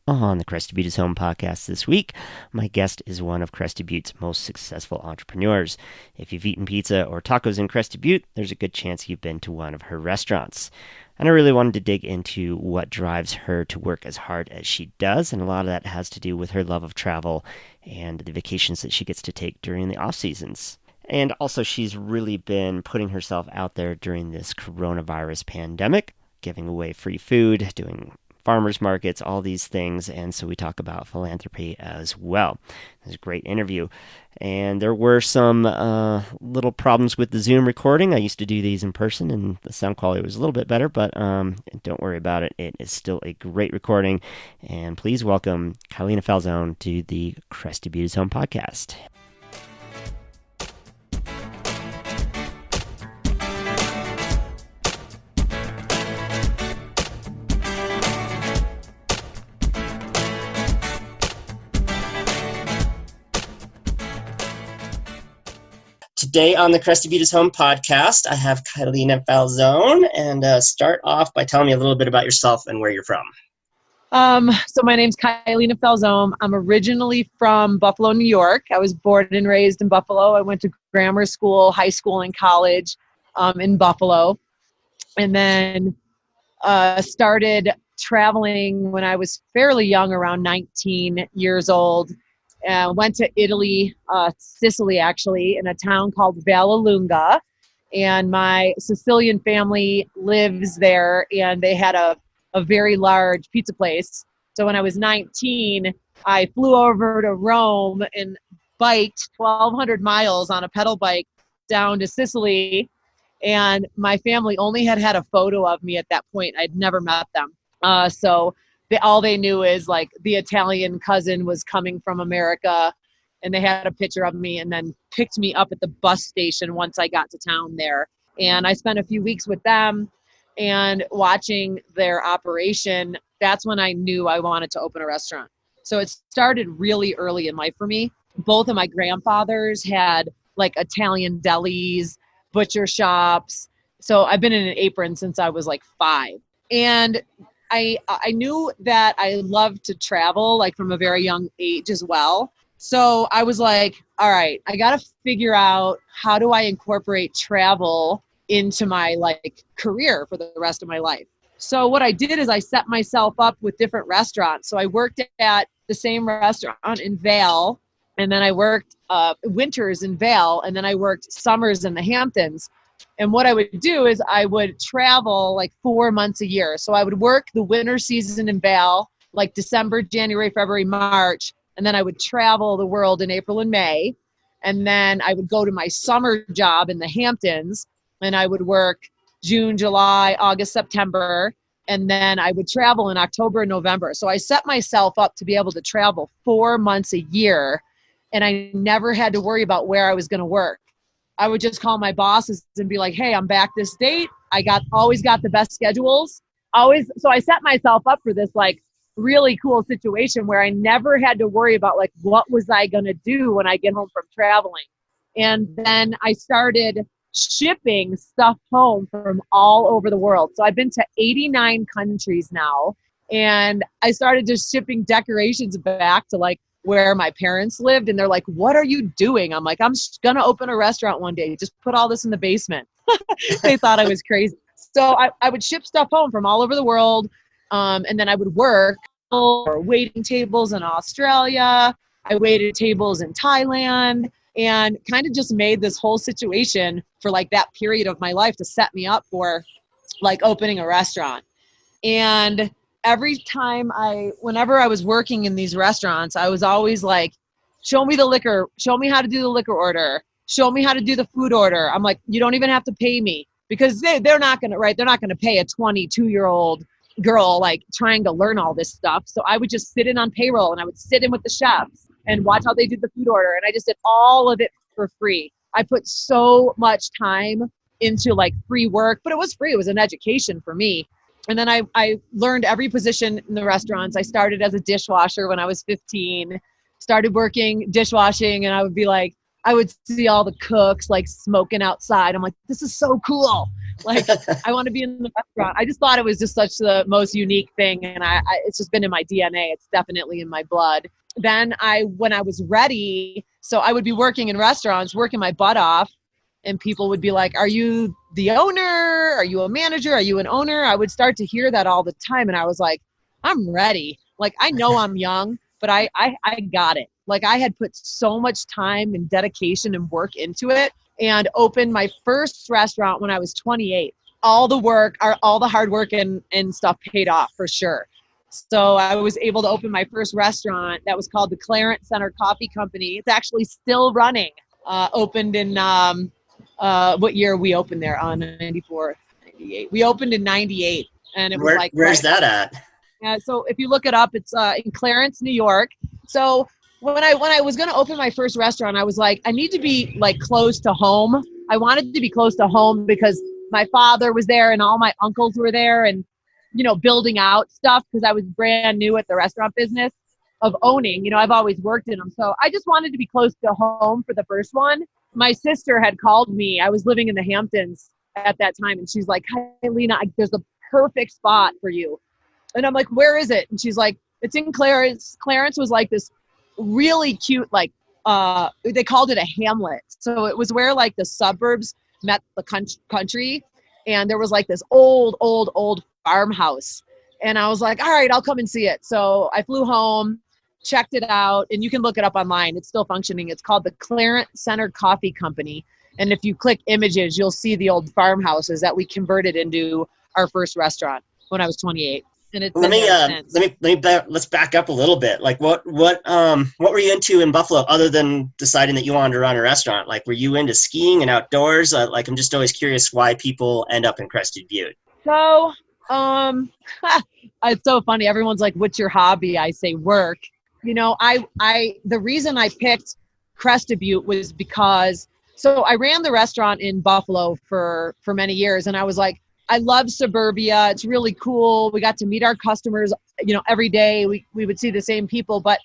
On the Crested Butte is Home podcast this week, my guest is one of Crested Butte's most successful entrepreneurs. If you've eaten pizza or tacos in Crested Butte, there's a good chance you've been to one of her restaurants. And I really wanted to dig into what drives her to work as hard as she does, and a lot of that has to do with her love of travel and the vacations that she gets to take during the off seasons. And also, she's really been putting herself out there during this coronavirus pandemic, giving away free food, doing farmers markets, all these things. And so we talk about philanthropy as well. It was a great interview. And there were some little problems with the Zoom recording. I used to do these in person and the sound quality was a little bit better, but don't worry about it. It is still a great recording. And please welcome Kyleena Falzone to the Crested Butte is Home podcast. Today on the Crested Butte is Home podcast, I have Kyleena Falzone, and start off by telling me a little bit about yourself and where you're from. So my name's Kyleena Falzone. I'm originally from Buffalo, New York. I was born and raised in Buffalo. I went to grammar school, high school, and college in Buffalo, and then started traveling when I was fairly young, around 19 years old. Went to Italy, Sicily actually, in a town called Vail. And my Sicilian family lives there, and they had a very large pizza place. So when I was 19, I flew over to Rome and biked 1,200 miles on a pedal bike down to Sicily. And my family only had a photo of me at that point. I'd never met them. All they knew is like the Italian cousin was coming from America, and they had a picture of me and then picked me up at the bus station once I got to town there. And I spent a few weeks with them and watching their operation. That's when I knew I wanted to open a restaurant. So it started really early in life for me. Both of my grandfathers had like Italian delis, butcher shops. So I've been in an apron since I was like 5. And I knew that I loved to travel, like from a very young age as well. So I was like, all right, I got to figure out how do I incorporate travel into my like career for the rest of my life. So what I did is I set myself up with different restaurants. So I worked at the same restaurant in Vail, and then I worked winters in Vail, and then I worked summers in the Hamptons. And what I would do is I would travel like 4 months a year. So I would work the winter season in Vail, like December, January, February, March. And then I would travel the world in April and May. And then I would go to my summer job in the Hamptons, and I would work June, July, August, September. And then I would travel in October and November. So I set myself up to be able to travel 4 months a year. And I never had to worry about where I was going to work. I would just call my bosses and be like, hey, I'm back this date. Always got the best schedules. So I set myself up for this like really cool situation where I never had to worry about like, what was I going to do when I get home from traveling? And then I started shipping stuff home from all over the world. So I've been to 89 countries now. And I started just shipping decorations back to like where my parents lived, and they're like, what are you doing? I'm like, I'm gonna open a restaurant one day. Just put all this in the basement. They thought I was crazy. So I would ship stuff home from all over the world, and then I would work or waiting tables in Australia. I waited tables in Thailand, and kind of just made this whole situation for like that period of my life to set me up for like opening a restaurant. And every time whenever I was working in these restaurants, I was always like, show me the liquor, show me how to do the liquor order, show me how to do the food order. I'm like, you don't even have to pay me, because they're not going to, right? They're not going to pay a 22-year-old girl like trying to learn all this stuff. So I would just sit in on payroll, and I would sit in with the chefs and watch how they did the food order. And I just did all of it for free. I put so much time into like free work, but it was free. It was an education for me. And then I learned every position in the restaurants. I started as a dishwasher when I was 15, started working dishwashing, and I would see all the cooks like smoking outside. I'm like, this is so cool. Like, I want to be in the restaurant. I just thought it was just such the most unique thing. And it's just been in my DNA. It's definitely in my blood. Then when I was ready, so I would be working in restaurants, working my butt off. And people would be like, are you the owner? Are you a manager? Are you an owner? I would start to hear that all the time. And I was like, I'm ready. Like, I know I'm young, but I got it. Like, I had put so much time and dedication and work into it, and opened my first restaurant when I was 28. All the hard work and stuff paid off for sure. So I was able to open my first restaurant that was called the Clarence Center Coffee Company. It's actually still running. Opened in, what year we opened there? 94, 98. We opened in 98. And it was where's that at? So if you look it up, it's in Clarence, New York. So when I was going to open my first restaurant, I was like, I need to be like close to home. I wanted to be close to home because my father was there and all my uncles were there, and, building out stuff, because I was brand new at the restaurant business of owning. I've always worked in them. So I just wanted to be close to home for the first one. My sister had called me. I was living in the Hamptons at that time. And she's like, Kyleena, there's a perfect spot for you. And I'm like, where is it? And she's like, it's in Clarence. Clarence was like this really cute, like, they called it a hamlet. So it was where like the suburbs met the country. And there was like this old farmhouse. And I was like, all right, I'll come and see it. So I flew home, checked it out, and you can look it up online. It's still functioning. It's called the Clarence Center Coffee Company. And if you click images, you'll see the old farmhouses that we converted into our first restaurant when I was 28. And it's let's back up a little bit. Like, what were you into in Buffalo other than deciding that you wanted to run a restaurant? Like, were you into skiing and outdoors? Like, I'm just always curious why people end up in Crested Butte. So, it's so funny. Everyone's like, what's your hobby? I say work. The reason I picked Crested Butte was because, so I ran the restaurant in Buffalo for many years. And I was like, I love suburbia. It's really cool. We got to meet our customers, every day. We would see the same people. But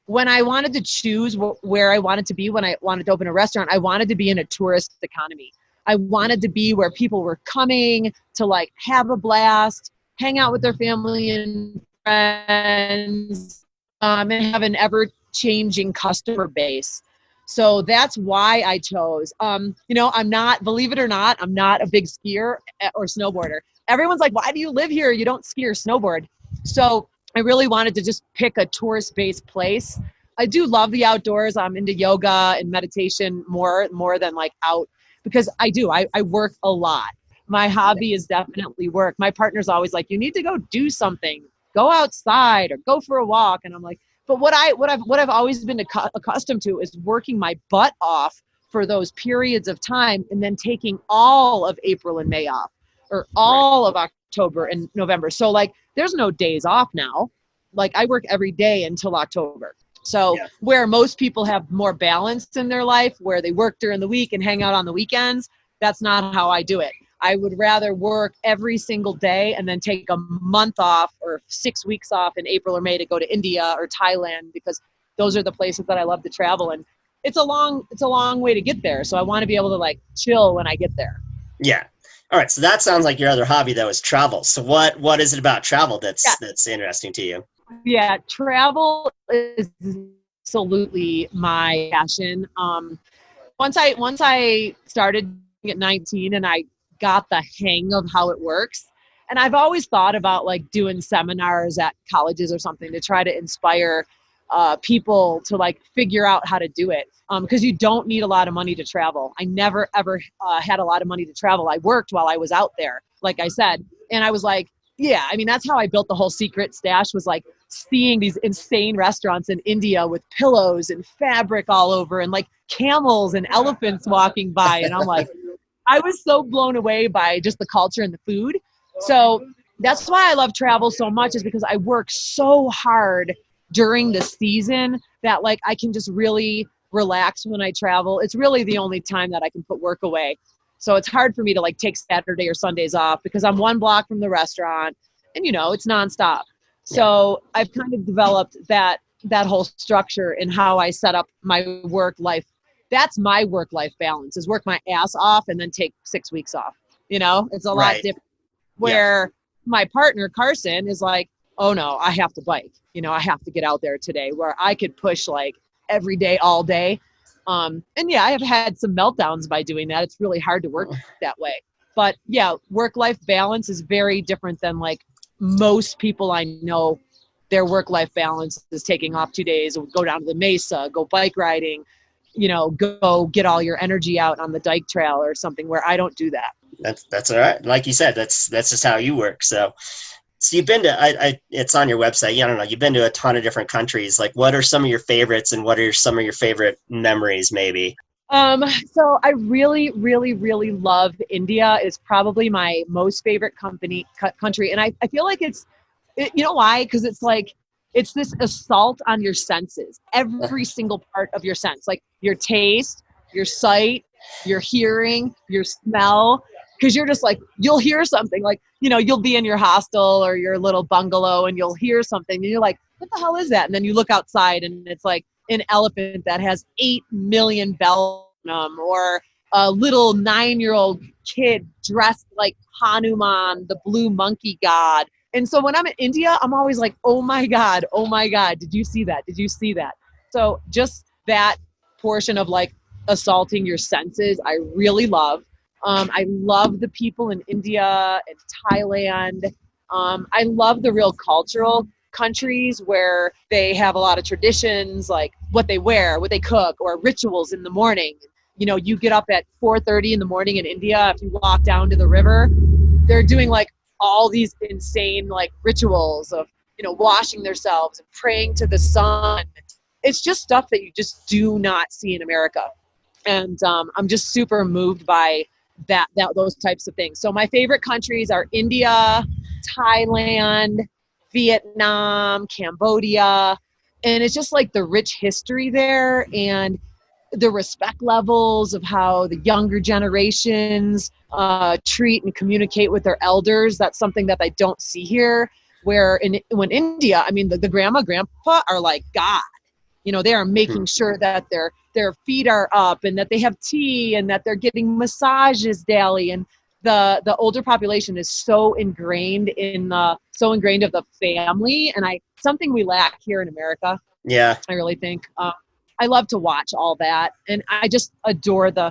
when I wanted to choose where I wanted to be, when I wanted to open a restaurant, I wanted to be in a tourist economy. I wanted to be where people were coming to like have a blast, hang out with their family and friends, and have an ever-changing customer base. So that's why I chose. I'm not, believe it or not, I'm not a big skier or snowboarder. Everyone's like, why do you live here? You don't ski or snowboard. So I really wanted to just pick a tourist-based place. I do love the outdoors. I'm into yoga and meditation more than like out, because I work a lot. My hobby is definitely work. My partner's always like, you need to go do something, go outside or go for a walk. And I'm like, but what I've always been accustomed to is working my butt off for those periods of time, and then taking all of April and May off, or all of October and November. So like, there's no days off now. Like, I work every day until October. So where most people have more balance in their life, where they work during the week and hang out on the weekends, that's not how I do it. I would rather work every single day and then take a month off or 6 weeks off in April or May to go to India or Thailand, because those are the places that I love to travel. And it's a long way to get there. So I want to be able to like chill when I get there. Yeah. All right. So that sounds like your other hobby though is travel. So what is it about travel that's interesting to you? Yeah. Travel is absolutely my passion. Once I started at 19 and I got the hang of how it works. And I've always thought about like doing seminars at colleges or something to try to inspire people to like figure out how to do it. Because you don't need a lot of money to travel. I never, ever had a lot of money to travel. I worked while I was out there, like I said. And I was like, yeah, I mean, that's how I built the whole secret stash, was like seeing these insane restaurants in India with pillows and fabric all over and like camels and elephants walking by. And I'm like, I was so blown away by just the culture and the food. So that's why I love travel so much, is because I work so hard during the season that like I can just really relax when I travel. It's really the only time that I can put work away. So it's hard for me to like take Saturday or Sundays off, because I'm one block from the restaurant and it's nonstop. So I've kind of developed that whole structure in how I set up my work life. That's my work-life balance, is work my ass off and then take 6 weeks off. It's a lot Right. different. Where my partner, Carson, is like, oh no, I have to bike. I have to get out there today, where I could push like every day, all day. And yeah, I have had some meltdowns by doing that. It's really hard to work that way. But yeah, work-life balance is very different than like most people I know. Their work-life balance is taking off 2 days, go down to the Mesa, go bike riding, go get all your energy out on the Dike Trail or something, where I don't do that. That's all right. Like you said, that's just how you work. So you've been to, it's on your website. I don't know. You've been to a ton of different countries. Like, what are some of your favorites, and what are some of your favorite memories, maybe? So I really, really, really love India. It's probably my most favorite country. And I feel like you know why? Because it's this assault on your senses, every single part of your sense, like your taste, your sight, your hearing, your smell. Because you're just like, you'll hear something like, you'll be in your hostel or your little bungalow and you'll hear something and you're like, what the hell is that? And then you look outside and it's like an elephant that has 8 million bells on them, or a little 9-year-old kid dressed like Hanuman, the blue monkey god. And so when I'm in India, I'm always like, oh my God, did you see that? Did you see that? So just that portion of like assaulting your senses, I really love. I love the people in India and Thailand. I love the real cultural countries where they have a lot of traditions, like what they wear, what they cook, or rituals in the morning. You get up at 4:30 in the morning in India. If you walk down to the river, they're doing like all these insane like rituals of, washing themselves and praying to the sun. It's just stuff that you just do not see in America. And I'm just super moved by those types of things. So my favorite countries are India, Thailand, Vietnam, Cambodia, and it's just like the rich history there and the respect levels of how the younger generations treat and communicate with their elders. That's something that I don't see here. When India, I mean, the grandma, grandpa are like God. They are making sure that their feet are up and that they have tea and that they're getting massages daily. And the older population is so ingrained of the family, and something we lack here in America. Yeah, I really think. I love to watch all that, and I just adore I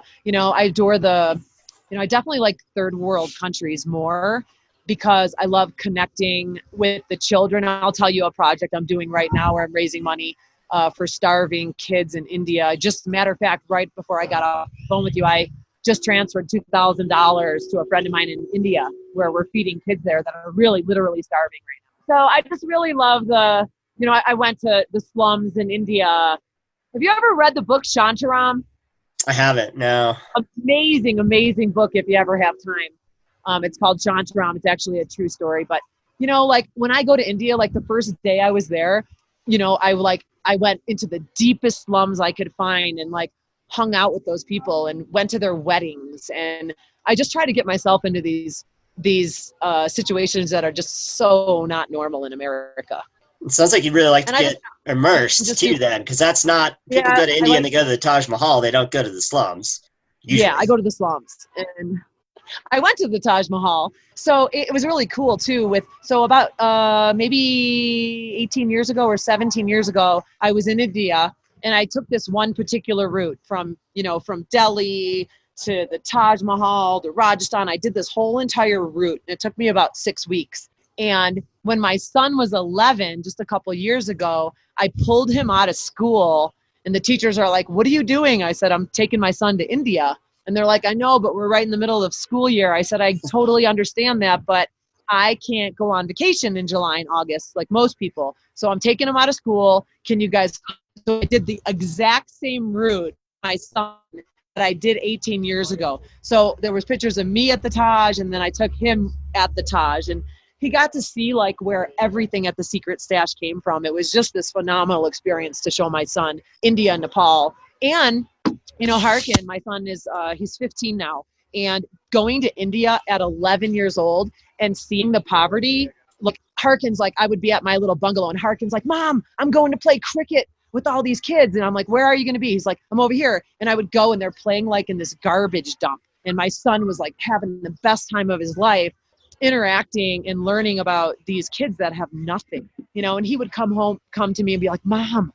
definitely like third world countries more because I love connecting with the children. I'll tell you a project I'm doing right now where I'm raising money for starving kids in India. Just matter of fact, right before I got off the phone with you, I just transferred $2,000 to a friend of mine in India where we're feeding kids there that are really literally starving right now. So I just really love I went to the slums in India. Have you ever read the book Shantaram? I haven't, no. Amazing, amazing book if you ever have time. It's called Shantaram. It's actually a true story. But, like when I go to India, like the first day I was there, I went into the deepest slums I could find and like hung out with those people and went to their weddings. And I just try to get myself into these situations that are just so not normal in America. It sounds like you'd really like to get immersed too then, because that's not, people go to India and they go to the Taj Mahal, they don't go to the slums. Usually. Yeah, I go to the slums. And I went to the Taj Mahal. So it was really cool too about maybe 18 years ago or 17 years ago, I was in India and I took this one particular route from Delhi to the Taj Mahal to Rajasthan. I did this whole entire route and it took me about 6 weeks. And when my son was 11, just a couple years ago, I pulled him out of school and the teachers are like, what are you doing? I said, I'm taking my son to India. And they're like, I know, but we're right in the middle of school year. I said, I totally understand that, but I can't go on vacation in July and August like most people. So I'm taking him out of school. Can you guys? So I did the exact same route, my son, that I did 18 years ago. So there was pictures of me at the Taj, and then I took him at the Taj, and he got to see like where everything at the secret stash came from. It was just this phenomenal experience to show my son India and Nepal. And Harkin, my son he's 15 now, and going to India at 11 years old and seeing the poverty, like Harkin's like, I would be at my little bungalow and Harkin's like, Mom, I'm going to play cricket with all these kids. And I'm like, where are you going to be? He's like, I'm over here. And I would go and they're playing like in this garbage dump. And my son was like having the best time of his life interacting and learning about these kids that have nothing, and he would come to me and be like, mom,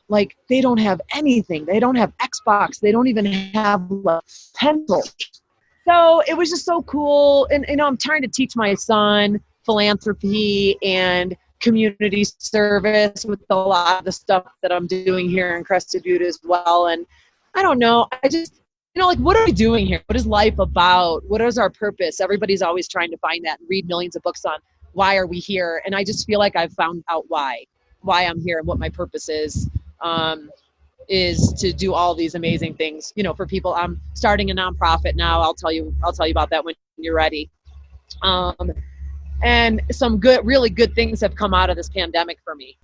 like they don't have anything. They don't have Xbox. They don't even have a pencil. So it was just so cool. And, I'm trying to teach my son philanthropy and community service with a lot of the stuff that I'm doing here in Crested Butte as well. And I don't know, I just, like, what are we doing here? What is life about? What is our purpose? Everybody's always trying to find that and read millions of books on why are we here? And I just feel like I've found out why I'm here and what my purpose is to do all these amazing things, for people. I'm starting a nonprofit now. I'll tell you about that when you're ready. And some really good things have come out of this pandemic for me.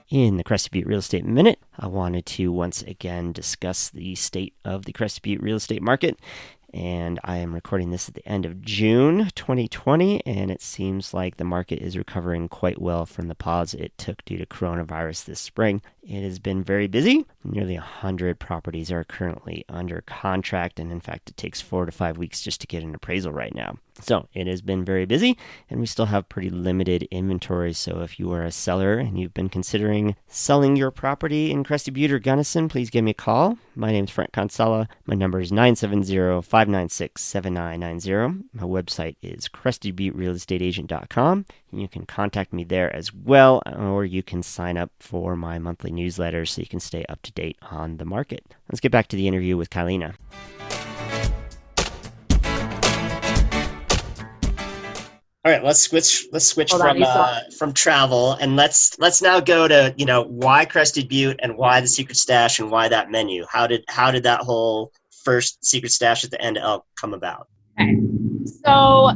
In the Crested Butte Real Estate Minute, I wanted to once again discuss the state of the Crested Butte real estate market. And I am recording this at the end of June 2020, and it seems like the market is recovering quite well from the pause it took due to coronavirus this spring. It has been very busy. Nearly 100 properties are currently under contract, and in fact, it takes 4 to 5 weeks just to get an appraisal right now. So it has been very busy, and we still have pretty limited inventory. So if you are a seller and you've been considering selling your property in Crested Butte or Gunnison, please give me a call. My name is Frank Consella. My number is 970-596-7990. My website is crestedbutterealestateagent.com. And you can contact me there as well, or you can sign up for my monthly newsletter so you can stay up to date on the market. Let's get back to the interview with Kyleena. All right, let's switch from travel, and let's now go to why Crested Butte and why the Secret Stash and why that menu. How did that whole first Secret Stash at the end of Elk come about? Okay, so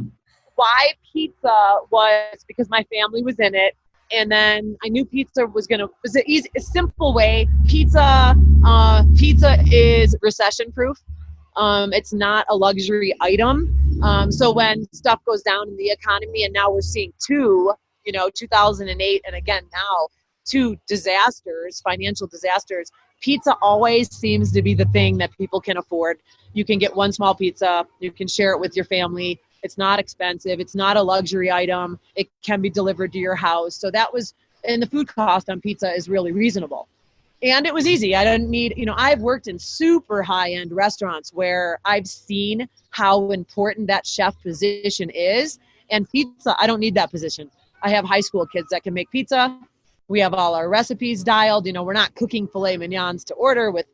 why pizza was because my family was in it, and then I knew pizza was a simple way. Pizza is recession proof. It's not a luxury item. So when stuff goes down in the economy, and now we're seeing 2008, and again now, 2 financial disasters, pizza always seems to be the thing that people can afford. You can get one small pizza. You can share it with your family. It's not expensive. It's not a luxury item. It can be delivered to your house. So and the food cost on pizza is really reasonable. And it was easy. I didn't need, I've worked in super high-end restaurants where I've seen how important that chef position is. And pizza, I don't need that position. I have high school kids that can make pizza. We have all our recipes dialed. We're not cooking filet mignons to order with,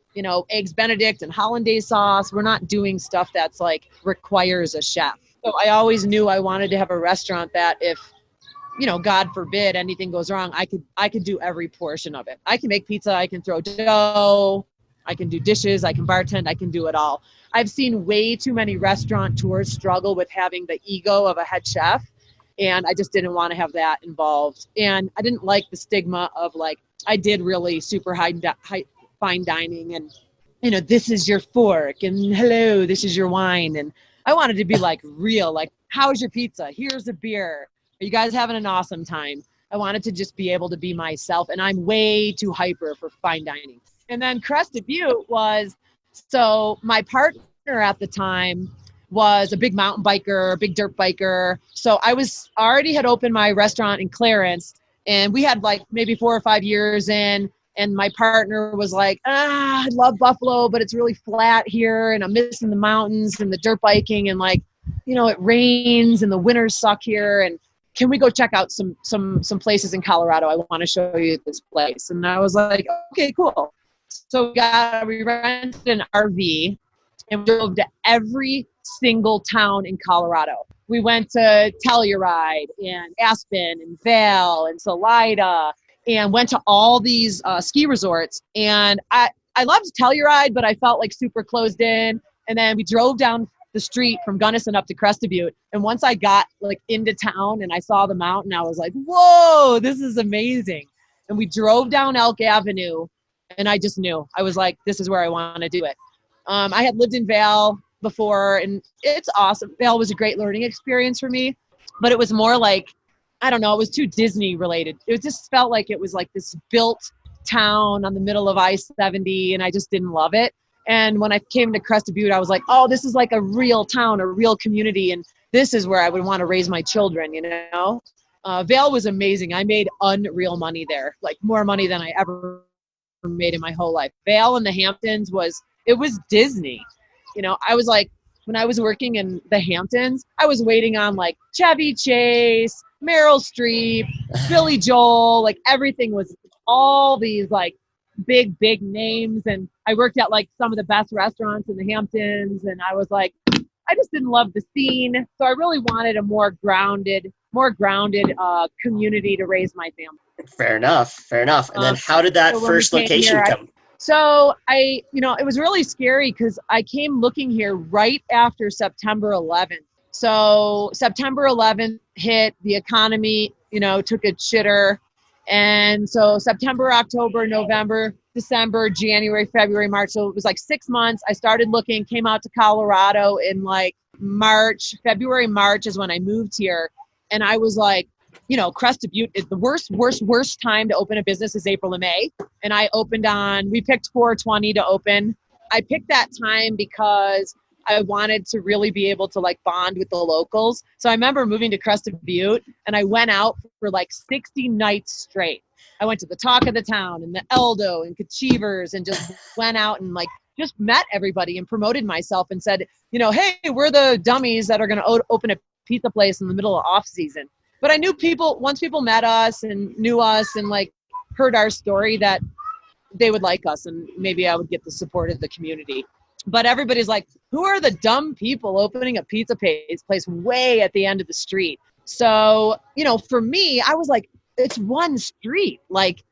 eggs Benedict and hollandaise sauce. We're not doing stuff that's like requires a chef. So I always knew I wanted to have a restaurant that if, God forbid anything goes wrong, I could do every portion of it. I can make pizza, I can throw dough, I can do dishes, I can bartend, I can do it all. I've seen way too many restaurateurs struggle with having the ego of a head chef, and I just didn't want to have that involved. And I didn't like the stigma of I did really super high fine dining, and this is your fork, and hello, this is your wine. And I wanted to be real, how's your pizza? Here's a beer. Are you guys having an awesome time? I wanted to just be able to be myself, and I'm way too hyper for fine dining. And then Crested Butte was, so my partner at the time was a big mountain biker, a big dirt biker. So I already had opened my restaurant in Clarence, and we had maybe 4 or 5 years in, and my partner was like, I love Buffalo, but it's really flat here, and I'm missing the mountains and the dirt biking, and it rains and the winters suck here, and can we go check out some places in Colorado? I want to show you this place. And I was like, okay, cool. So we rented an RV and we drove to every single town in Colorado. We went to Telluride and Aspen and Vail and Salida and went to all these ski resorts. And I loved Telluride, but I felt super closed in. And then we drove down the street from Gunnison up to Crested Butte. And once I got into town and I saw the mountain, I was like, whoa, this is amazing. And we drove down Elk Avenue, and I just knew. I was like, this is where I want to do it. I had lived in Vail before, and it's awesome. Vail was a great learning experience for me, but it was more I don't know, it was too Disney related. It just felt like it was this built town on the middle of I-70, and I just didn't love it. And when I came to Crested Butte, I was like, oh, this is like a real town, a real community, and this is where I would want to raise my children, you know? Vail was amazing. I made unreal money there, like more money than I ever made in my whole life. Vail and the Hamptons was Disney. You know, I was like, when I was working in the Hamptons, I was waiting on like Chevy Chase, Meryl Streep, Billy Joel, like everything was all these like big names. And I worked at like some of the best restaurants in the Hamptons, and I was like, I just didn't love the scene. So I really wanted a more grounded community to raise my family. Fair enough. And then how did that first location come? So it was really scary because I came looking here right after September 11th. So September 11th hit, the economy, took a shitter. And so September, October, November, December, January, February, March. So it was like 6 months. I started looking, came out to Colorado in like February, March is when I moved here. And I was like, Crested Butte is the worst time to open a business is April and May. And we picked 4/20 to open. I picked that time because I wanted to really be able to like bond with the locals. So I remember moving to Crested Butte and I went out for like 60 nights straight. I went to the Talk of the Town and the Eldo and Kachivers and just went out and like just met everybody and promoted myself and said, hey, we're the dummies that are going to open a pizza place in the middle of off season. But I knew once people met us and knew us and like heard our story, that they would like us and maybe I would get the support of the community. But everybody's like, who are the dumb people opening a pizza place way at the end of the street? So, for me, I was like, it's one street. Like,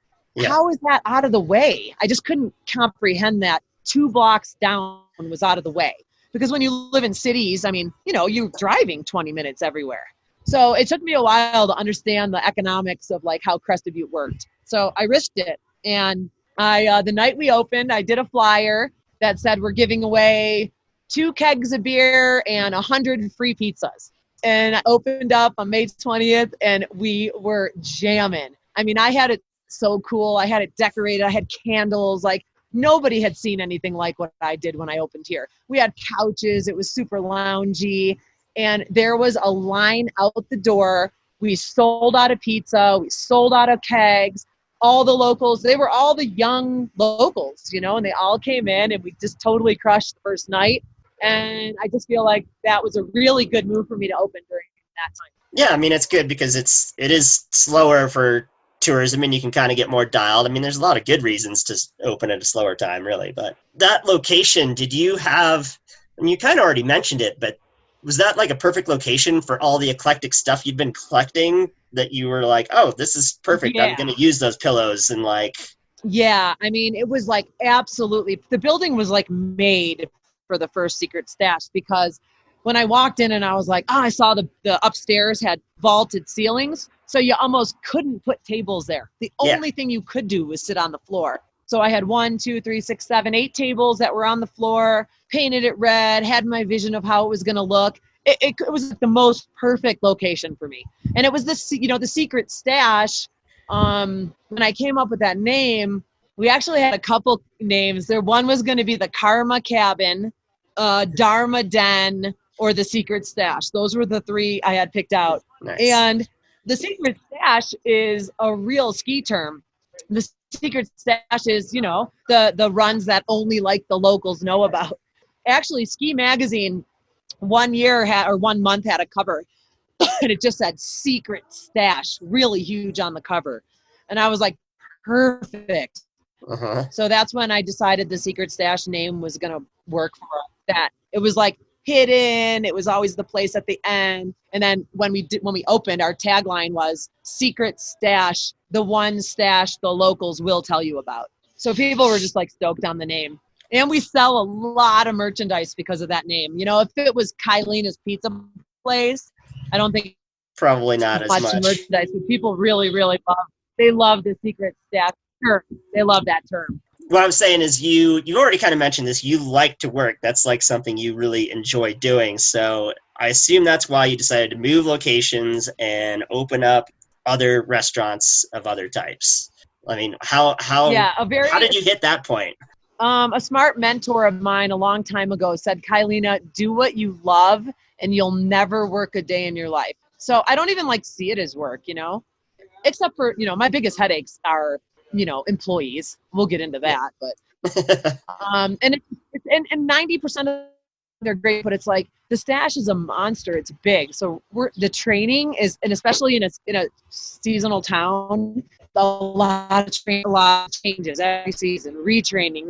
How is that out of the way? I just couldn't comprehend that 2 blocks down was out of the way. Because when you live in cities, you're driving 20 minutes everywhere. So it took me a while to understand the economics of like how Crested Butte worked. So I risked it. And the night we opened, I did a flyer that said we're giving away 2 kegs of beer and 100 free pizzas. And I opened up on May 20th and we were jamming. I had it so cool. I had it decorated. I had candles. Like nobody had seen anything like what I did when I opened here. We had couches. It was super loungy. And there was a line out the door. We sold out of pizza. We sold out of kegs. All the locals, they were all the young locals, and they all came in and we just totally crushed the first night. And I just feel like that was a really good move for me to open during that time. Yeah, it's good because it is slower for tourism and you can kind of get more dialed. There's a lot of good reasons to open at a slower time, really. But that location, did you have, and you kind of already mentioned it, but was that like a perfect location for all the eclectic stuff you'd been collecting that you were like, oh, this is perfect. Yeah. I'm going to use those pillows and like. Yeah. It was like absolutely. The building was like made for the first secret stash because when I walked in and I was like, I saw the upstairs had vaulted ceilings. So you almost couldn't put tables there. The only thing you could do was sit on the floor. So I had 1, 2, 3, 6, 7, 8 tables that were on the floor, painted it red, had my vision of how it was going to look. It was the most perfect location for me. And it was the secret stash. When I came up with that name, we actually had a couple names. One was going to be the Karma Cabin, Dharma Den, or the Secret Stash. Those were the 3 I had picked out. Nice. And the Secret Stash is a real ski term. The Secret Stash is, the runs that only like the locals know about. Actually, Ski Magazine 1 month had a cover and it just said Secret Stash, really huge on the cover. And I was like, perfect. Uh-huh. So that's when I decided the Secret Stash name was going to work for that. It was like hidden. It was always the place at the end. And then when we opened, our tagline was Secret Stash, the one stash the locals will tell you about. So people were just like stoked on the name. And we sell a lot of merchandise because of that name. If it was Kyleena's Pizza Place, I don't think probably not as much merchandise, but people really, really love the Secret Stash term. They love that term. What I'm saying is you've already kind of mentioned this. You like to work. That's like something you really enjoy doing. So I assume that's why you decided to move locations and open up other restaurants of other types. I mean, Yeah, how did you hit that point? A smart mentor of mine a long time ago said, Kyleena, do what you love and you'll never work a day in your life. So I don't even like see it as work, except for, my biggest headaches are, employees. We'll get into that, but, and 90% of they're great, but it's like the stash is a monster. It's big. So the training is, and especially in a seasonal town, a lot of changes every season, retraining.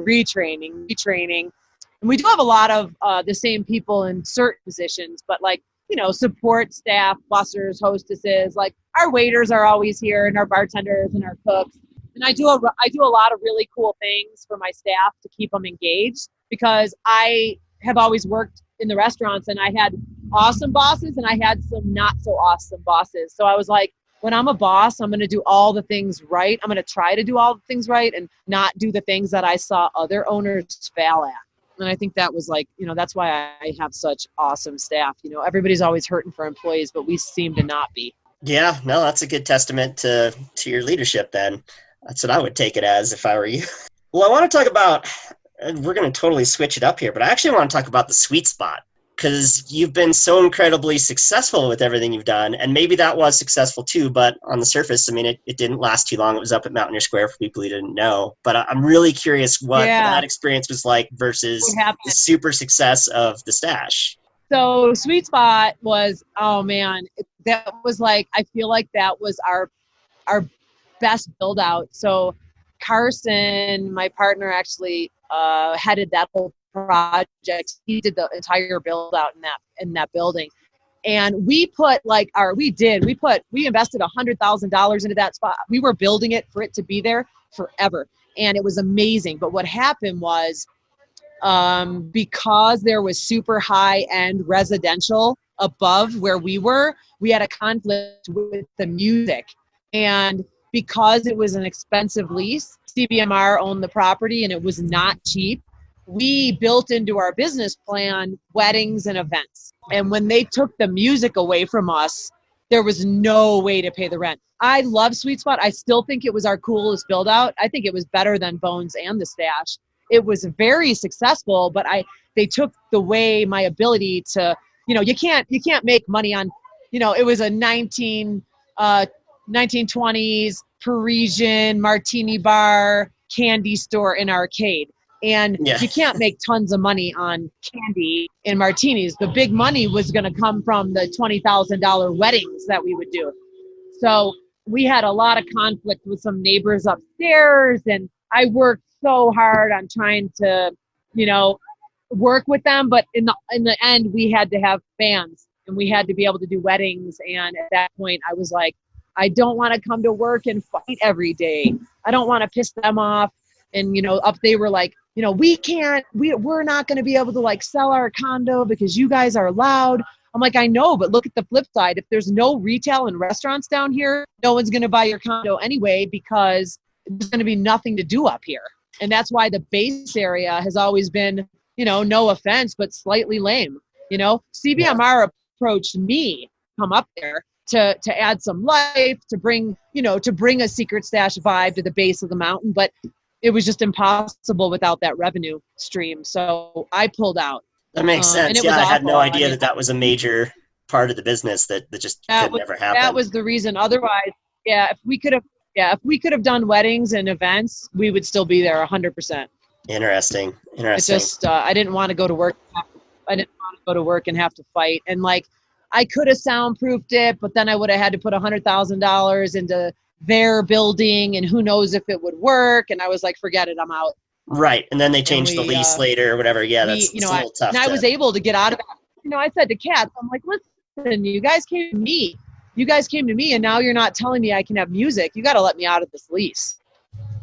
And we do have a lot of the same people in certain positions, but like, support staff, bussers, hostesses, like our waiters are always here and our bartenders and our cooks. And I do a lot of really cool things for my staff to keep them engaged, because I have always worked in the restaurants and I had awesome bosses and I had some not so awesome bosses. So I was like, when I'm a boss, I'm going to do all the things right. I'm going to try to do all the things right and not do the things that I saw other owners fail at. And I think that was like, that's why I have such awesome staff. Everybody's always hurting for employees, but we seem to not be. Yeah, no, that's a good testament to your leadership then. That's what I would take it as if I were you. Well, I want to talk about, we're going to totally switch it up here, but I actually want to talk about the sweet spot, because you've been so incredibly successful with everything you've done. And maybe that was successful too, but on the surface, I mean, it didn't last too long. It was up at Mountaineer Square for people who didn't know. But I'm really curious what that experience was like versus the super success of the stash. So sweet spot was, oh man, that was like, I feel like that was our best build out. So Carson, my partner, actually headed that whole project. He did the entire build out in that building. And we invested $100,000 into that spot. We were building it for it to be there forever. And it was amazing. But what happened was, because there was super high end residential above where we were, we had a conflict with the music. And because it was an expensive lease, CBMR owned the property and it was not cheap, we built into our business plan weddings and events. And when they took the music away from us, there was no way to pay the rent. I love Sweet Spot. I still think it was our coolest build out. I think it was better than Bonez and the Stash. It was very successful, but they took away my ability to, you can't make money on, it was a 1920s Parisian martini bar, candy store, and arcade. And you can't make tons of money on candy and martinis. The big money was going to come from the $20,000 weddings that we would do. So we had a lot of conflict with some neighbors upstairs, and I worked so hard on trying to, work with them. But in the end, we had to have bands and we had to be able to do weddings. And at that point, I was like, I don't want to come to work and fight every day. I don't want to piss them off. And, they were like, we're not going to be able to like sell our condo because you guys are loud. I'm like, I know, but look at the flip side. If there's no retail and restaurants down here, no one's going to buy your condo anyway, because there's going to be nothing to do up here. And that's why the base area has always been, no offense, but slightly lame. CBMR approached me, come up there to add some life, to bring a secret stash vibe to the base of the mountain. But it was just impossible without that revenue stream. So I pulled out. That makes sense. Yeah, I had no idea that was a major part of the business that just could never happen. That was the reason. Otherwise, if we could have done weddings and events, we would still be there 100%. Interesting. It just, I didn't want to go to work. I didn't want to go to work and have to fight. And like, I could have soundproofed it, but then I would have had to put $100,000 into their building, and who knows if it would work. And I was like, forget it, I'm out. Right. And then they changed the lease later or whatever. Yeah, that's a little tough. And I was able to get out of it. I said to Kat, I'm like, listen, you guys came to me. And now you're not telling me I can have music. You got to let me out of this lease.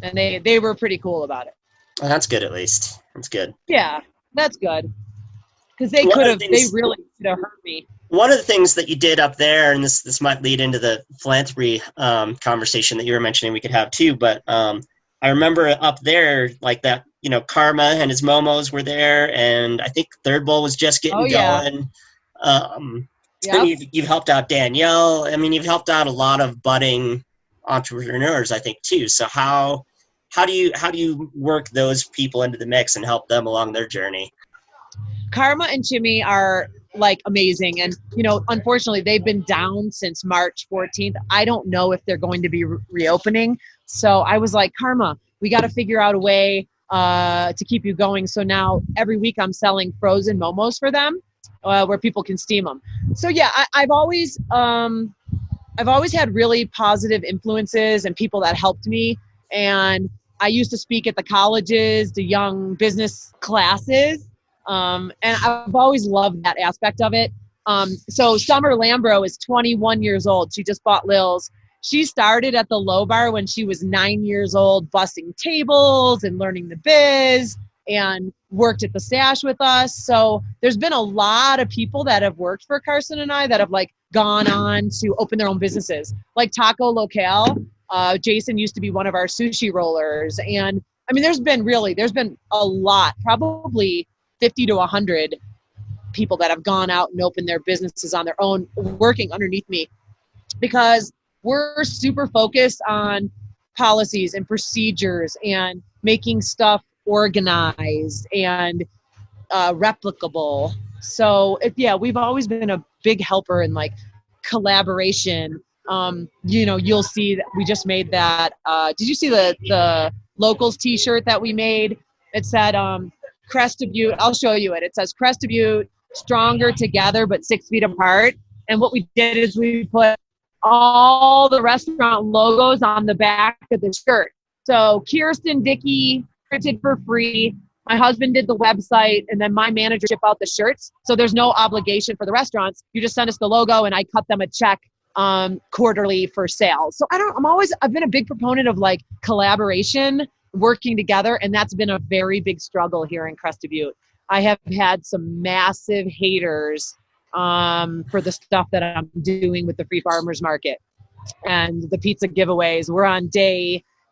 And they were pretty cool about it. Well, that's good, at least. That's good. Yeah, that's good. Because they really could have hurt me. One of the things that you did up there, and this might lead into the philanthropy conversation that you were mentioning we could have too, but I remember up there, like that, Karma and his Momos were there, and I think Third Bowl was just getting going. And you've helped out Danielle. I mean, you've helped out a lot of budding entrepreneurs, I think, too. So how do you work those people into the mix and help them along their journey? Karma and Jimmy are like amazing. And, unfortunately, they've been down since March 14th. I don't know if they're going to be reopening. So I was like, Karma, we got to figure out a way to keep you going. So now every week I'm selling frozen momos for them where people can steam them. So yeah, I've always had really positive influences and people that helped me. And I used to speak at the colleges, the young business classes. And I've always loved that aspect of it. So Summer Lambro is 21 years old. She just bought Lil's. She started at the Low Bar when she was 9 years old, bussing tables and learning the biz, and worked at the Stash with us. So there's been a lot of people that have worked for Carson and I that have like gone on to open their own businesses, like Taco Locale. Jason used to be one of our sushi rollers. And I mean, there's been a lot, probably 50 to 100 people that have gone out and opened their businesses on their own, working underneath me, because we're super focused on policies and procedures and making stuff organized and replicable. So we've always been a big helper in like collaboration. You'll see that we just made that. Did you see the locals t-shirt that we made? It said Crested Butte. I'll show you it. It says Crested Butte, stronger together but 6 feet apart. And what we did is we put all the restaurant logos on the back of the shirt. So Kirsten Dickey printed for free. My husband did the website, and then my manager shipped out the shirts. So there's no obligation for the restaurants. You just send us the logo, and I cut them a check quarterly for sales. So I've been a big proponent of like collaboration, working together, and that's been a very big struggle here in Crested Butte. I have had some massive haters for the stuff that I'm doing with the free farmers market and the pizza giveaways.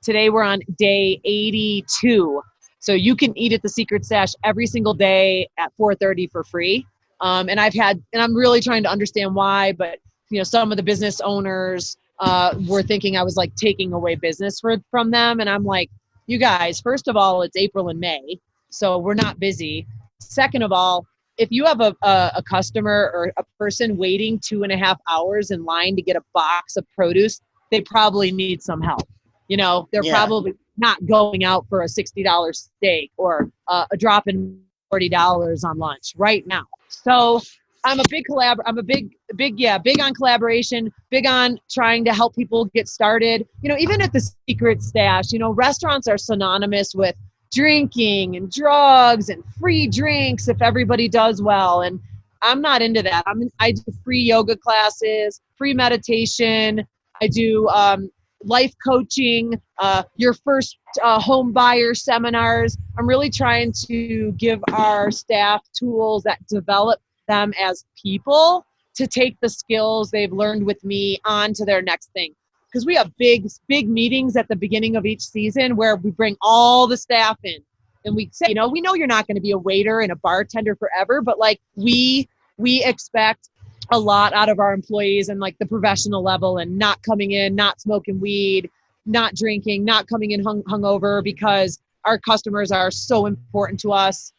Today we're on day 82. So you can eat at the Secret Stash every single day at 4:30 for free. And I'm really trying to understand why, but some of the business owners were thinking I was like taking away business from them. And I'm like, you guys, first of all, it's April and May, so we're not busy. Second of all, if you have a customer or a person waiting 2.5 hours in line to get a box of produce, they probably need some help. They're probably not going out for a $60 steak or a drop in $40 on lunch right now. So I'm a big big on collaboration, big on trying to help people get started. Even at the Secret Stash, restaurants are synonymous with drinking and drugs and free drinks if everybody does well. And I'm not into that. I do free yoga classes, free meditation. I do life coaching, your first home buyer seminars. I'm really trying to give our staff tools that develop them as people to take the skills they've learned with me on to their next thing. Because we have big meetings at the beginning of each season where we bring all the staff in and we say, we know you're not going to be a waiter and a bartender forever, but like we expect a lot out of our employees and like the professional level, and not coming in, not smoking weed, not drinking, not coming in hungover, because our customers are so important to us.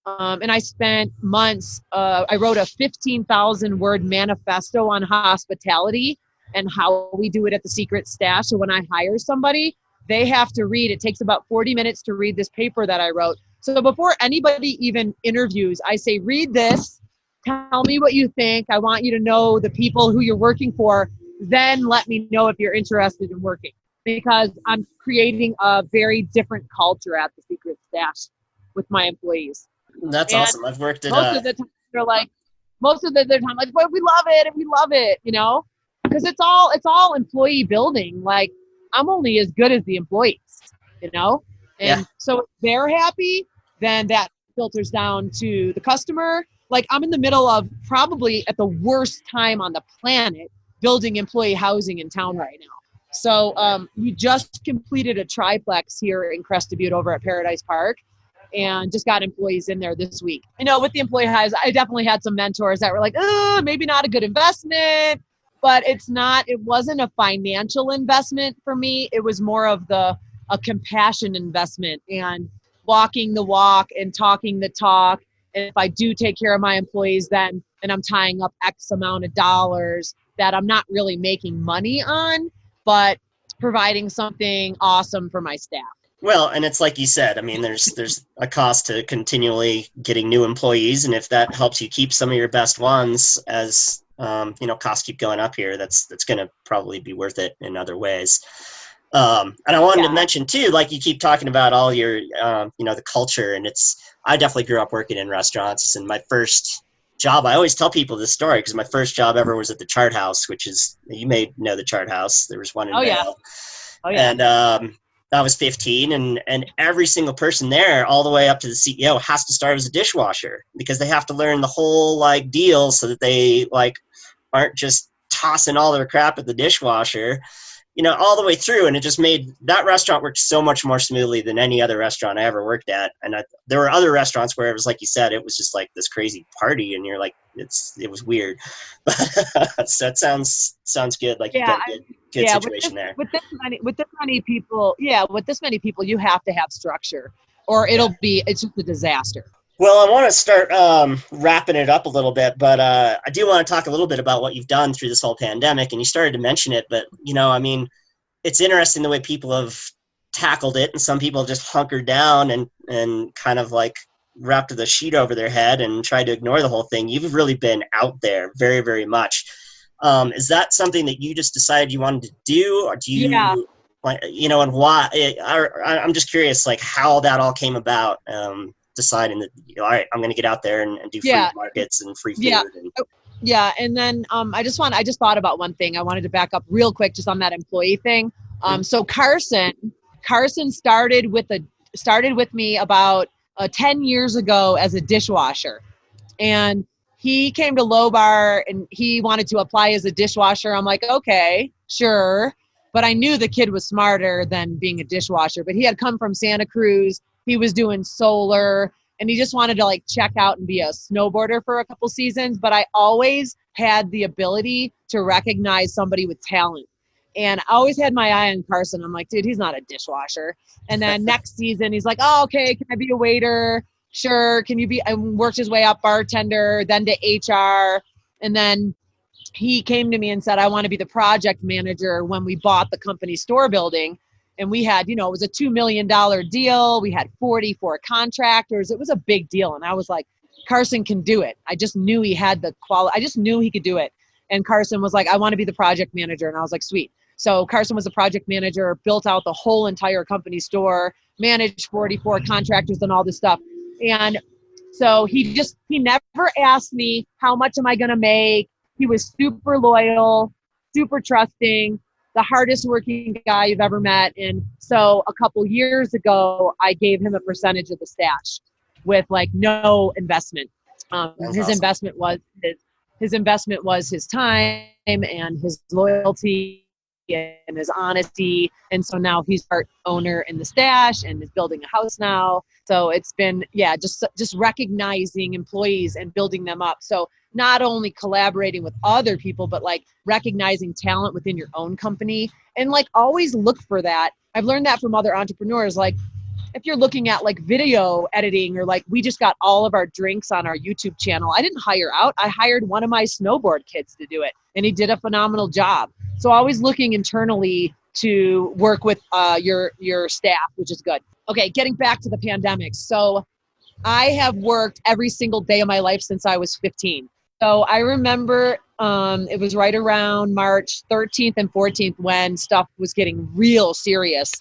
And I spent months, I wrote a 15,000 word manifesto on hospitality and how we do it at the Secret Stash. So when I hire somebody, they have to read. It takes about 40 minutes to read this paper that I wrote. So before anybody even interviews, I say, read this, tell me what you think. I want you to know the people who you're working for. Then let me know if you're interested in working, because I'm creating a very different culture at the Secret Stash with my employees. That's awesome. I've worked at most of the time they're like, well, we love it and we love it, because it's all employee building. Like, I'm only as good as the employees, and so if they're happy, then that filters down to the customer. Like, I'm in the middle of probably at the worst time on the planet building employee housing in town right now. So we just completed a triplex here in Crested Butte over at Paradise Park, and just got employees in there this week. With the employee highs, I definitely had some mentors that were like, oh, maybe not a good investment. but it wasn't a financial investment for me. It was more of a compassion investment and walking the walk and talking the talk. And if I do take care of my employees, then and I'm tying up X amount of dollars that I'm not really making money on, but providing something awesome for my staff. Well, and it's like you said, I mean, there's a cost to continually getting new employees, and if that helps you keep some of your best ones as costs keep going up here, that's going to probably be worth it in other ways. And I wanted to mention too, like you keep talking about all your, the culture, and I definitely grew up working in restaurants, and my first job, I always tell people this story because my first job ever was at the Chart House, which is, you may know the Chart House. There was one in Vail. Oh yeah. And, I was 15, and every single person there, all the way up to the CEO, has to start as a dishwasher because they have to learn the whole deal so that they aren't just tossing all their crap at the dishwasher, all the way through. And it just made that restaurant work so much more smoothly than any other restaurant I ever worked at. And there were other restaurants where it was, like you said, it was just like this crazy party, and you're like, it was weird. But so that sounds good. Like you got a good situation there. With this many people, you have to have structure, or it's just a disaster. Well, I want to start wrapping it up a little bit, but I do want to talk a little bit about what you've done through this whole pandemic, and you started to mention it, but, it's interesting the way people have tackled it, and some people just hunkered down and kind of wrapped the sheet over their head and tried to ignore the whole thing. You've really been out there very, very much. Is that something that you just decided you wanted to do, or do you, and why? I'm just curious, how that all came about. Deciding that, all right, I'm going to get out there and do free markets and free food. And then I just thought about one thing. I wanted to back up real quick just on that employee thing. So Carson started with me about 10 years ago as a dishwasher, and he came to Low Bar and he wanted to apply as a dishwasher. I'm like, okay, sure. But I knew the kid was smarter than being a dishwasher, but he had come from Santa Cruz. He was doing solar, and he just wanted to check out and be a snowboarder for a couple seasons. But I always had the ability to recognize somebody with talent. And I always had my eye on Carson. I'm like, dude, he's not a dishwasher. And then next season, he's like, oh, okay, can I be a waiter? Sure. Can you be, and worked his way up bartender, then to HR. And then he came to me and said, I want to be the project manager when we bought the company store building. And we had, it was a $2 million deal. We had 44 contractors. It was a big deal. And I was like, Carson can do it. I just knew he had the quality. I just knew he could do it. And Carson was like, I want to be the project manager. And I was like, sweet. So Carson was a project manager, built out the whole entire company store, managed 44 contractors and all this stuff. And so he never asked me, how much am I going to make? He was super loyal, super trusting, the hardest working guy you've ever met. And so a couple years ago, I gave him a percentage of the stash with no investment. His awesome. His investment was his time and his loyalty and his honesty. And so now he's part owner in the stash and is building a house now. So it's been, just recognizing employees and building them up. So not only collaborating with other people, but recognizing talent within your own company and always look for that. I've learned that from other entrepreneurs. If you're looking at video editing or we just got all of our drinks on our YouTube channel, I didn't hire out. I hired one of my snowboard kids to do it, and he did a phenomenal job. So always looking internally to work with your staff, which is good. Okay, getting back to the pandemic. So I have worked every single day of my life since I was 15. So I remember it was right around March 13th and 14th when stuff was getting real serious.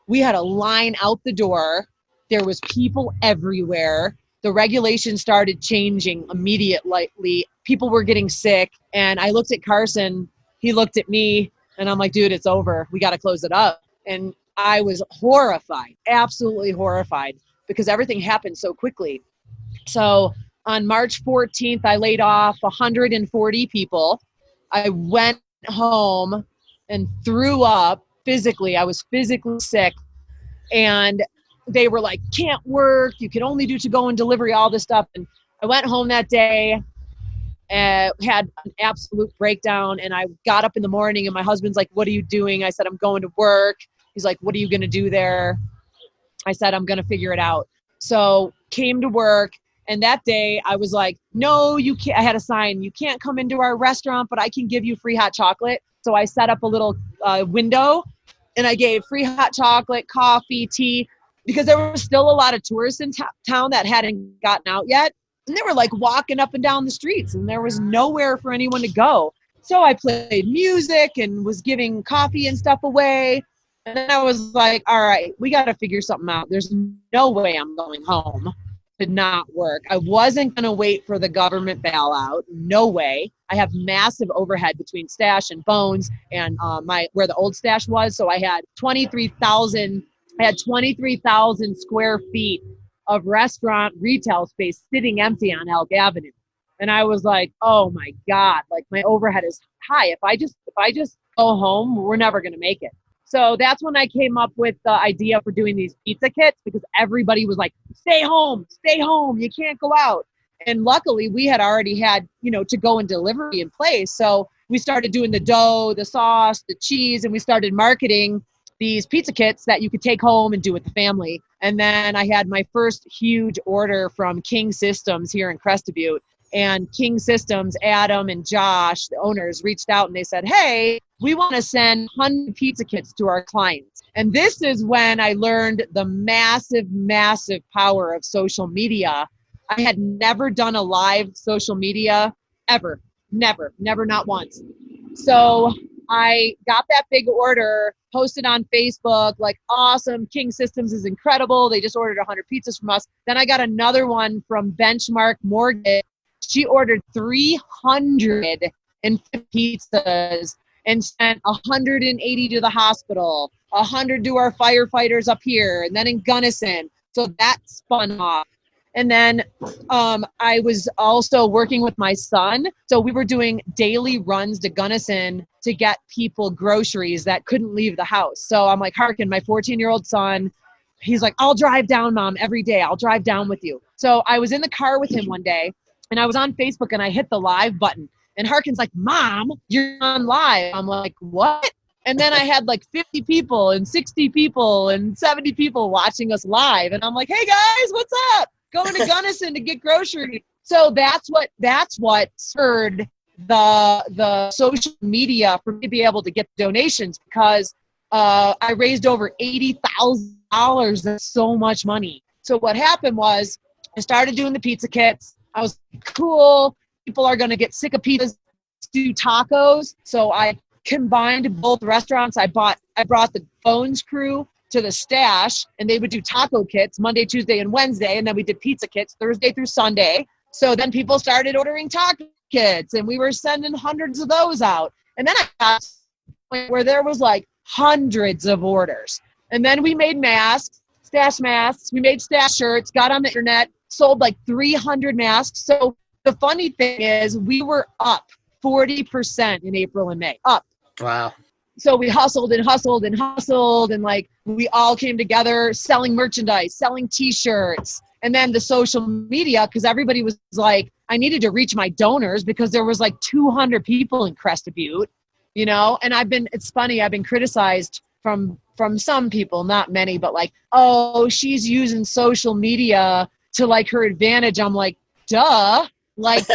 We had a line out the door. There was people everywhere. The regulations started changing immediately. People were getting sick. And I looked at Carson. He looked at me. And I'm like, dude, it's over. We got to close it up. And I was horrified, absolutely horrified, because everything happened so quickly. So on March 14th, I laid off 140 people. I went home and threw up physically. I was physically sick. And they were like, can't work. You can only do to-go and delivery, all this stuff. And I went home that day. had an absolute breakdown. And I got up in the morning and my husband's like, what are you doing? I said, I'm going to work. He's like, what are you going to do there? I said, I'm going to figure it out. So came to work. And that day I was like, no, you can't. I had a sign, you can't come into our restaurant, but I can give you free hot chocolate. So I set up a little window and I gave free hot chocolate, coffee, tea, because there were still a lot of tourists in town that hadn't gotten out yet. And they were like walking up and down the streets and there was nowhere for anyone to go. So I played music and was giving coffee and stuff away. And then I was like, all right, we got to figure something out. There's no way I'm going home. Did not work. I wasn't going to wait for the government bailout. No way. I have massive overhead between Stash and Bonez and where the old Stash was. So I had 23,000 square feet of restaurant retail space sitting empty on Elk Avenue. And I was like, oh my God, like my overhead is high. If I just go home, we're never going to make it. So that's when I came up with the idea for doing these pizza kits, because everybody was like, stay home, you can't go out. And luckily we had already had, to go and delivery in place. So we started doing the dough, the sauce, the cheese, and we started marketing these pizza kits that you could take home and do with the family. And then I had my first huge order from King Systems here in Crested Butte. And King Systems, Adam and Josh, the owners, reached out and they said, hey, we want to send 100 pizza kits to our clients. And this is when I learned the massive, massive power of social media. I had never done a live social media ever. Never, not once. So I got that big order, posted on Facebook, like, awesome, King Systems is incredible. They just ordered 100 pizzas from us. Then I got another one from Benchmark Mortgage. She ordered 350 pizzas and sent 180 to the hospital, 100 to our firefighters up here, and then in Gunnison. So that spun off. And then I was also working with my son. So we were doing daily runs to Gunnison to get people groceries that couldn't leave the house. So I'm like, Harkin, my 14-year-old son, he's like, I'll drive down, Mom, every day. I'll drive down with you. So I was in the car with him one day. And I was on Facebook and I hit the live button. And Harkin's like, Mom, you're on live. I'm like, what? And then I had like 50 people and 60 people and 70 people watching us live. And I'm like, hey guys, what's up? Going to Gunnison to get groceries. So that's what spurred the social media for me to be able to get donations, because I raised over $80,000. That's so much money. So what happened was I started doing the pizza kits. I was cool. People are going to get sick of pizzas, do tacos. So I combined both restaurants. I brought the Bonez crew to the Stash, and they would do taco kits Monday, Tuesday, and Wednesday. And then we did pizza kits Thursday through Sunday. So then people started ordering taco kits, and we were sending hundreds of those out. And then I got to the point where there was like hundreds of orders. And then we made masks, Stash masks. We made Stash shirts, got on the internet, sold like 300 masks. So the funny thing is we were up 40% in April and May, up. Wow. So we hustled and like we all came together selling merchandise, selling T-shirts, and then the social media, because everybody was like, I needed to reach my donors because there was like 200 people in Crested Butte, and it's funny, I've been criticized from some people, not many, but like, oh, she's using social media to like her advantage. I'm like, duh, like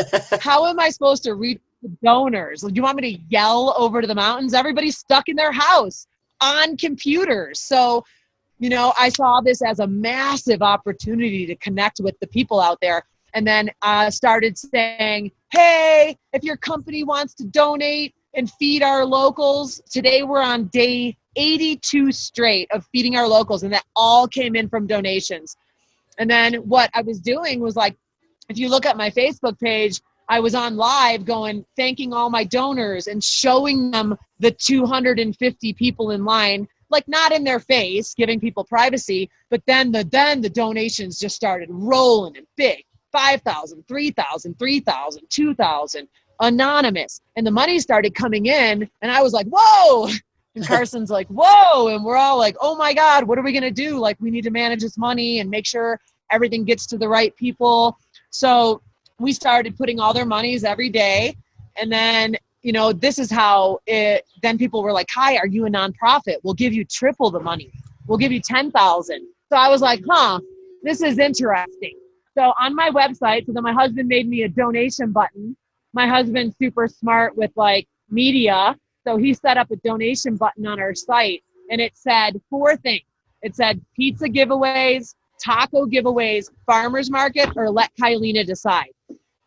how am I supposed to reach the donors? Do you want me to yell over to the mountains? Everybody's stuck in their house on computers. So, I saw this as a massive opportunity to connect with the people out there. And then started saying, hey, if your company wants to donate and feed our locals, today we're on day 82 straight of feeding our locals. And that all came in from donations. And then what I was doing was like, if you look at my Facebook page, I was on live going, thanking all my donors and showing them the 250 people in line, like not in their face, giving people privacy, but then the donations just started rolling and big, 5,000, 3,000, 3,000, 2,000, anonymous. And the money started coming in and I was like, whoa. And Carson's like, whoa. And we're all like, oh my God, what are we going to do? Like, we need to manage this money and make sure everything gets to the right people. So we started putting all their monies every day. And then, you know, this is how then people were like, hi, are you a nonprofit? We'll give you triple the money. We'll give you 10,000. So I was like, this is interesting. So on my website, so then my husband made me a donation button. My husband's super smart with like media. So he set up a donation button on our site, and it said 4 things. It said pizza giveaways, taco giveaways, farmers market, or let Kyleena decide.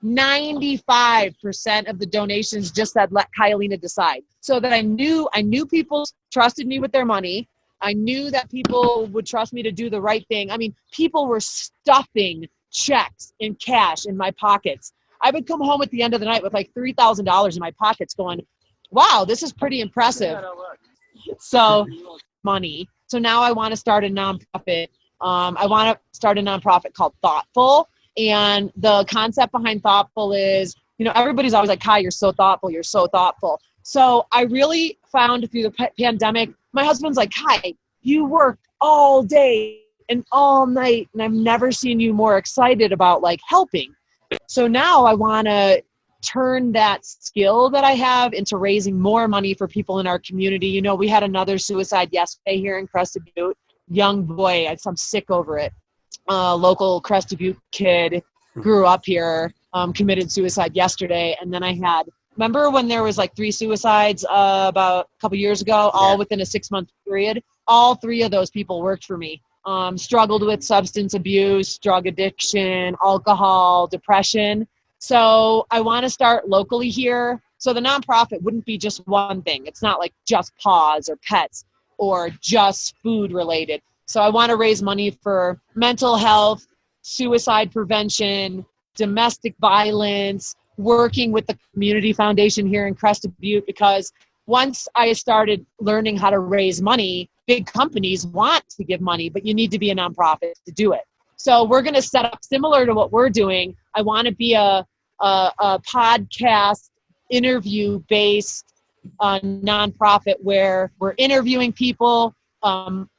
95% of the donations just said let Kyleena decide. So that I knew people trusted me with their money. I knew that people would trust me to do the right thing. I mean, people were stuffing checks in cash in my pockets. I would come home at the end of the night with like $3,000 in my pockets going, wow, this is pretty impressive. So money. So now I want to start a nonprofit. I want to start a nonprofit called Thoughtful. And the concept behind Thoughtful is, you know, everybody's always like, Kai, you're so thoughtful. You're so thoughtful. So I really found through the pandemic, my husband's like, Kai, you work all day and all night, and I've never seen you more excited about like helping. So now I want to turn that skill that I have into raising more money for people in our community. You know, we had another suicide yesterday here in Crested Butte. Young boy, I'm sick over it. Local Crested Butte kid, grew up here, committed suicide yesterday. And then I had, remember when there was like 3 suicides about a couple years ago, all within a 6-month period? All 3 of those people worked for me. Struggled with substance abuse, drug addiction, alcohol, depression. So I want to start locally here. So the nonprofit wouldn't be just one thing. It's not like just paws or pets or just food related. So I want to raise money for mental health, suicide prevention, domestic violence, working with the community foundation here in Crested Butte, because once I started learning how to raise money, big companies want to give money, but you need to be a nonprofit to do it. So we're going to set up similar to what we're doing. I want to be a podcast interview-based nonprofit where we're interviewing people.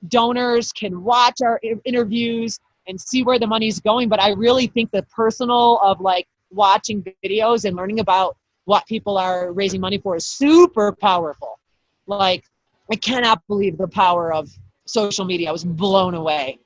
Donors can watch our interviews and see where the money's going. But I really think the personal of like watching videos and learning about what people are raising money for is super powerful. Like, I cannot believe the power of social media. I was blown away.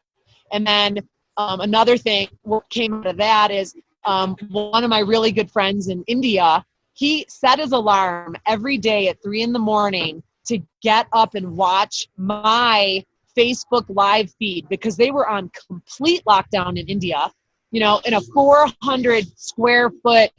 And then another thing, what came out of that is one of my really good friends in India, he set his alarm every day at 3 a.m. to get up and watch my Facebook live feed, because they were on complete lockdown in India, you know, in a 400 square foot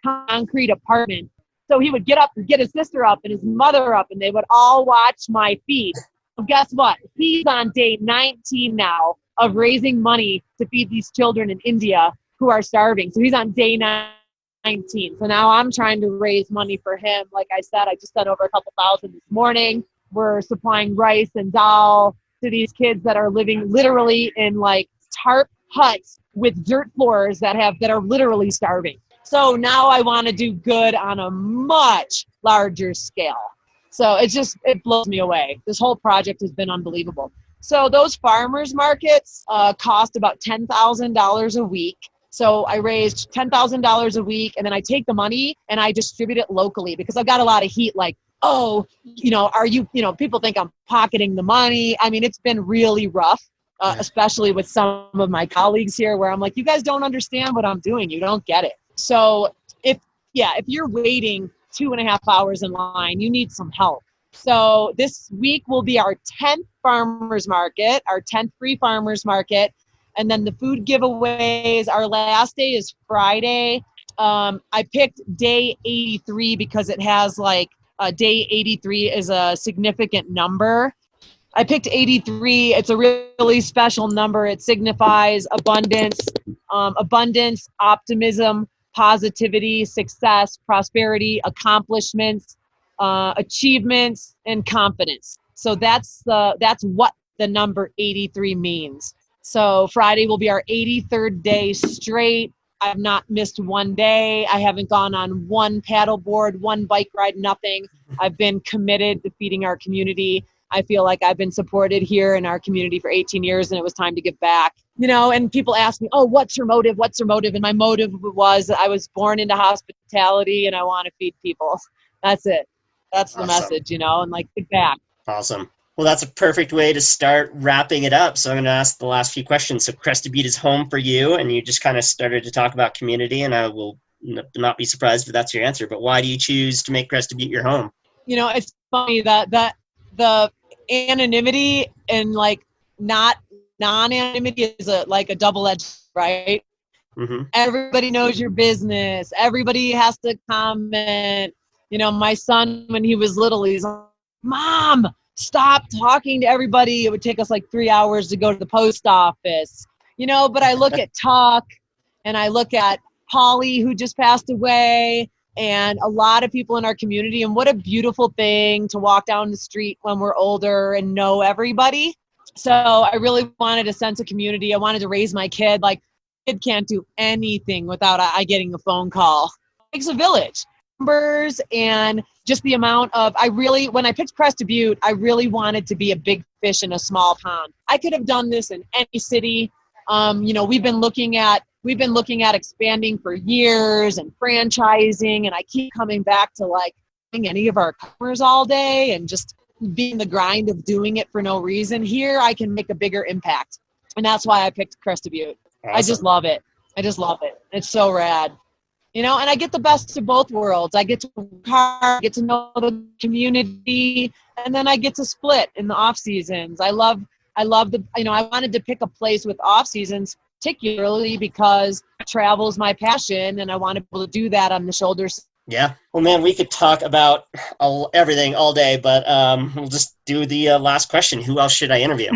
concrete apartment. So he would get up and get his sister up and his mother up, and they would all watch my feed. Well, guess what? He's on day 19 now of raising money to feed these children in India who are starving. So he's on day 19. So now I'm trying to raise money for him. Like I said, I just sent over a couple thousand this morning. We're supplying rice and dal to these kids that are living literally in like tarp huts with dirt floors that are literally starving. So now I want to do good on a much larger scale. So it blows me away. This whole project has been unbelievable. So those farmers markets cost about $10,000 a week. So I raised $10,000 a week, and then I take the money and I distribute it locally, because I've got a lot of heat like, oh, you know, people think I'm pocketing the money. I mean, it's been really rough, especially with some of my colleagues here, where I'm like, you guys don't understand what I'm doing. You don't get it. So if you're waiting 2.5 hours in line, you need some help. So this week will be our 10th farmers market, our 10th free farmers market. And then the food giveaways, our last day is Friday. I picked day 83 because it has like day 83 is a significant number. I picked 83. It's a really special number. It signifies abundance, optimism, positivity, success, prosperity, accomplishments, achievements, and confidence. So that's what the number 83 means. So Friday will be our 83rd day straight. I've not missed one day. I haven't gone on one paddleboard, one bike ride, nothing. I've been committed to feeding our community. I feel like I've been supported here in our community for 18 years, and it was time to give back. and people ask me, oh, what's your motive? What's your motive? And my motive was I was born into hospitality and I want to feed people. That's it. That's the message, and like, give back. Awesome. Well, that's a perfect way to start wrapping it up. So I'm going to ask the last few questions. So Crested Butte is home for you, and you just kind of started to talk about community, and I will not be surprised if that's your answer. But why do you choose to make Crested Butte your home? It's funny that the anonymity and like not non-anonymity is like a double-edged, right? Mm-hmm. Everybody knows your business. Everybody has to comment. My son, when he was little, he's like, Mom, stop talking to everybody. It would take us like 3 hours to go to the post office, but I look at Tuck and I look at Polly, who just passed away, and a lot of people in our community. And what a beautiful thing to walk down the street when we're older and know everybody. So I really wanted a sense of community. I wanted to raise my kid. Like, kid can't do anything without I getting a phone call. It takes a village. Numbers and just the amount of, when I picked Crested Butte, I really wanted to be a big fish in a small pond. I could have done this in any city. We've been looking at expanding for years and franchising, and I keep coming back to like any of our customers all day and just being the grind of doing it for no reason. Here I can make a bigger impact, and that's why I picked Crested Butte. Awesome. I just love it. It's so rad. And I get the best of both worlds. I get to work hard, get to know the community, and then I get to split in the off seasons. I love I wanted to pick a place with off seasons, particularly because travel is my passion, and I want to be able to do that on the shoulders. Yeah. Well, man, we could talk about everything all day, but we'll just do the last question. Who else should I interview?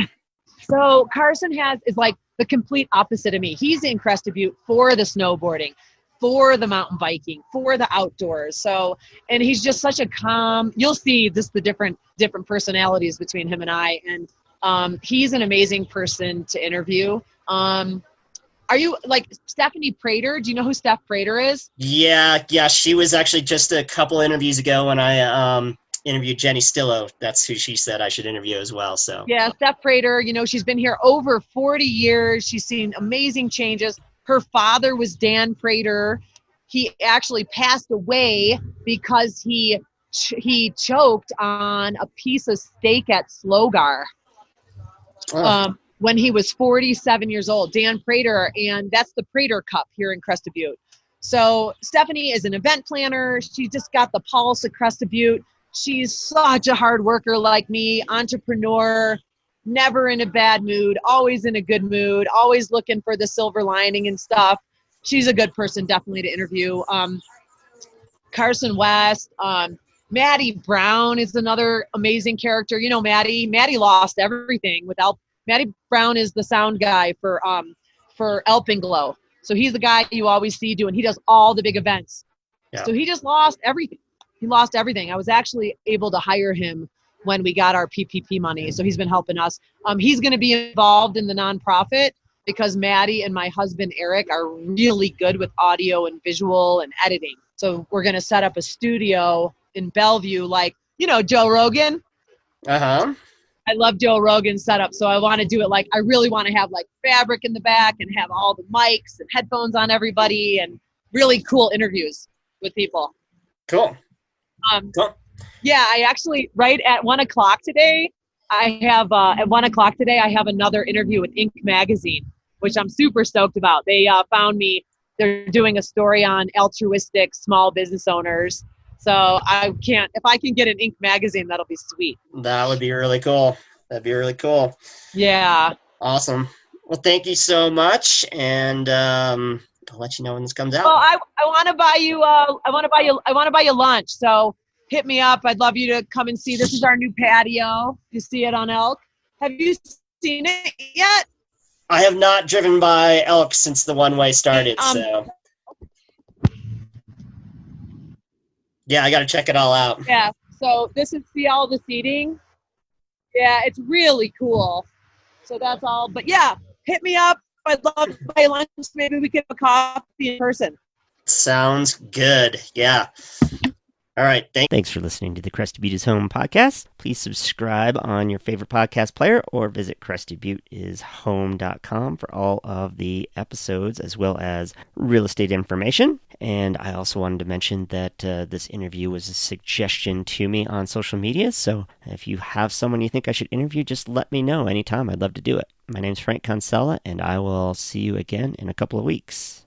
So Carson is like the complete opposite of me. He's in Crested Butte for the snowboarding, for the mountain biking, for the outdoors. So, and he's just such a calm, you'll see just the different personalities between him and I. And he's an amazing person to interview. Are you like Stephanie Prater? Do you know who Steph Prater is? Yeah. She was actually just a couple interviews ago when I interviewed Jenny Stillo. That's who she said I should interview as well. So yeah, Steph Prater, she's been here over 40 years. She's seen amazing changes. Her father was Dan Prater. He actually passed away because he choked on a piece of steak at Slogar when he was 47 years old. Dan Prater, and that's the Prater Cup here in Crested Butte. So Stephanie is an event planner. She just got the pulse of Crested Butte. She's such a hard worker like me, entrepreneur, never in a bad mood, always in a good mood, always looking for the silver lining and stuff. She's a good person definitely to interview. Carson West, Maddie Brown is another amazing character. Maddie lost everything Maddie Brown is the sound guy for Alpenglow. So he's the guy you always see he does all the big events. Yeah. So he just lost everything. He lost everything. I was actually able to hire him when we got our PPP money. So he's been helping us. He's going to be involved in the nonprofit because Maddie and my husband, Eric, are really good with audio and visual and editing. So we're going to set up a studio in Bellevue, like, Joe Rogan. Uh-huh. I love Joe Rogan's setup. So I want to do it like, I really want to have like fabric in the back and have all the mics and headphones on everybody and really cool interviews with people. Cool. Cool. Yeah, I actually, right at 1:00 today, I have another interview with Inc. Magazine, which I'm super stoked about. They found me. They're doing a story on altruistic small business owners. So if I can get an Inc. Magazine, that'll be sweet. That would be really cool. That'd be really cool. Yeah. Awesome. Well, thank you so much. And I'll let you know when this comes out. Well, I want to buy you. I want to buy you lunch. So hit me up. I'd love you to come and see. This is our new patio. You see it on Elk. Have you seen it yet? I have not driven by Elk since the one-way started. So yeah, I got to check it all out. Yeah. So see all the seating. Yeah, it's really cool. So that's all. But yeah, hit me up. I'd love to buy lunch. Maybe we can have a coffee in person. Sounds good. Yeah. All right. Thanks for listening to the Crested Butte is Home podcast. Please subscribe on your favorite podcast player or visit crestedbutteshome.com for all of the episodes as well as real estate information. And I also wanted to mention that this interview was a suggestion to me on social media. So if you have someone you think I should interview, just let me know anytime. I'd love to do it. My name's Frank Consella, and I will see you again in a couple of weeks.